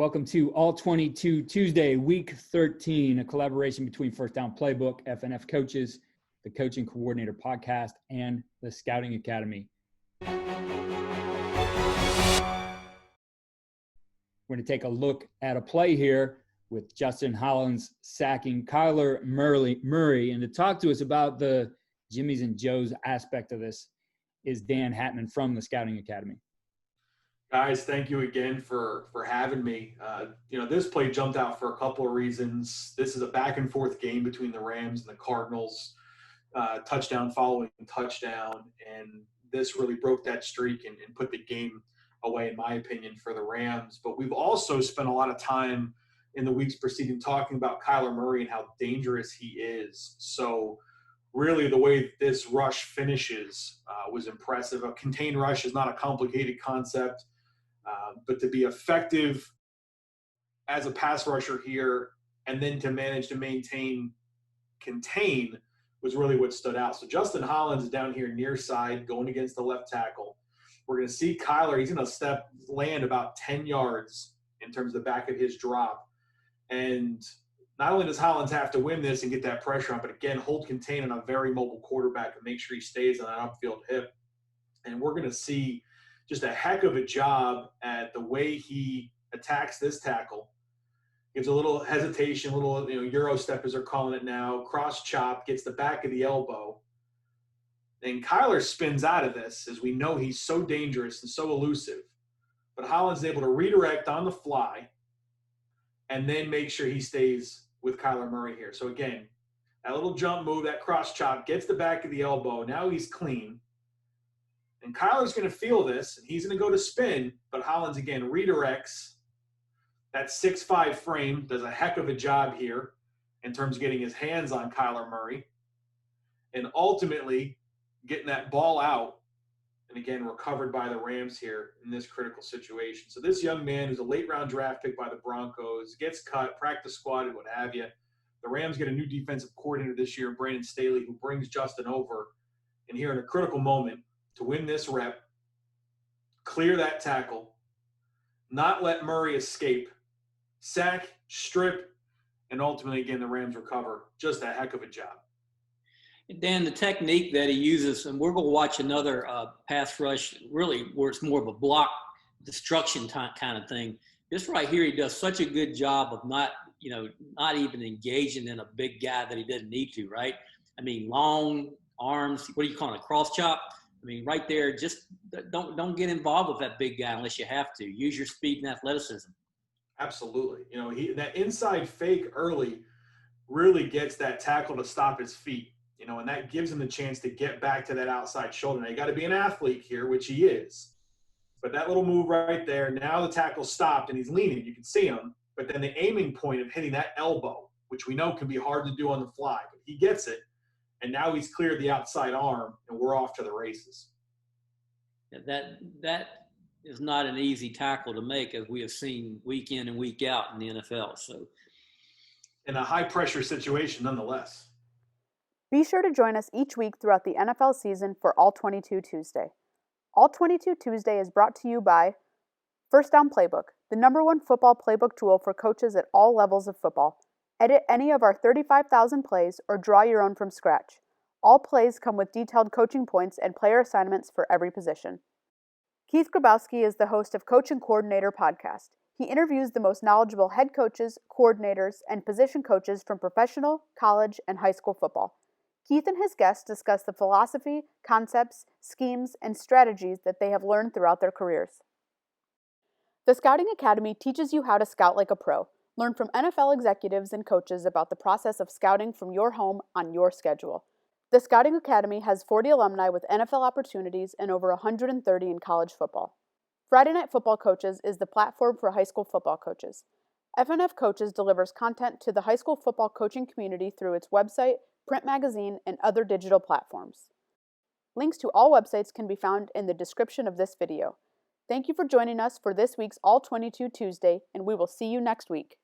Welcome to All 22 Tuesday, Week 13, a collaboration between FirstDown PlayBook, FNF Coaches, the Coaching Coordinator Podcast, and the Scouting Academy. We're going to take a look at a play here with Justin Hollins sacking Kyler Murray. And to talk to us about the Jimmy's and Joe's aspect of this is Dan Hatman from the Scouting Academy. Guys, thank you again for having me. This play jumped out for a couple of reasons. This is a back and forth game between the Rams and the Cardinals, touchdown following touchdown, and this really broke that streak and put the game away, in my opinion, for the Rams. But we've also spent a lot of time in the weeks preceding talking about Kyler Murray and how dangerous he is. So really the way this rush finishes was impressive. A contained rush is not a complicated concept. But to be effective as a pass rusher here and then to manage to contain was really what stood out. So Justin Hollins is down here near side going against the left tackle. We're going to see Kyler. He's going to land about 10 yards in terms of the back of his drop. And not only does Hollins have to win this and get that pressure on, but again, hold contain on a very mobile quarterback and make sure he stays on that upfield hip. And we're going to see just a heck of a job at the way he attacks this tackle. Gives a little hesitation, Euro step as they're calling it now, cross chop, gets the back of the elbow. And Kyler spins out of this, as we know he's so dangerous and so elusive. But Hollins is able to redirect on the fly and then make sure he stays with Kyler Murray here. So again, that little jump move, that cross chop, gets the back of the elbow. Now he's clean. And Kyler's going to feel this, and he's going to go to spin, but Hollins, again, redirects. That 6'5" frame does a heck of a job here in terms of getting his hands on Kyler Murray and ultimately getting that ball out, and again, recovered by the Rams here in this critical situation. So this young man, who's a late-round draft pick by the Broncos, gets cut, practice squatted, what have you. The Rams get a new defensive coordinator this year, Brandon Staley, who brings Justin over. And here in a critical moment, to win this rep, clear that tackle, not let Murray escape, sack, strip, and ultimately, again, the Rams recover. Just a heck of a job. Dan, the technique that he uses, and we're going to watch another pass rush, really where it's more of a block destruction kind of thing. This right here, he does such a good job of not even engaging in a big guy that he doesn't need to, right? I mean, long arms, what do you call it, a cross chop? I mean, right there, just don't get involved with that big guy unless you have to. Use your speed and athleticism. Absolutely. That inside fake early really gets that tackle to stop his feet, and that gives him the chance to get back to that outside shoulder. Now, you got to be an athlete here, which he is. But that little move right there, now the tackle stopped and he's leaning. You can see him. But then the aiming point of hitting that elbow, which we know can be hard to do on the fly, but he gets it. And now he's cleared the outside arm, and we're off to the races. That is not an easy tackle to make, as we have seen week in and week out in the NFL. So, in a high-pressure situation, nonetheless. Be sure to join us each week throughout the NFL season for All 22 Tuesday. All 22 Tuesday is brought to you by FirstDown PlayBook, the #1 football playbook tool for coaches at all levels of football. Edit any of our 35,000 plays or draw your own from scratch. All plays come with detailed coaching points and player assignments for every position. Keith Grabowski is the host of Coach and Coordinator Podcast. He interviews the most knowledgeable head coaches, coordinators, and position coaches from professional, college, and high school football. Keith and his guests discuss the philosophy, concepts, schemes, and strategies that they have learned throughout their careers. The Scouting Academy teaches you how to scout like a pro. Learn from NFL executives and coaches about the process of scouting from your home on your schedule. The Scouting Academy has 40 alumni with NFL opportunities and over 130 in college football. Friday Night Football Coaches is the platform for high school football coaches. FNF Coaches delivers content to the high school football coaching community through its website, print magazine, and other digital platforms. Links to all websites can be found in the description of this video. Thank you for joining us for this week's All 22 Tuesday, and we will see you next week.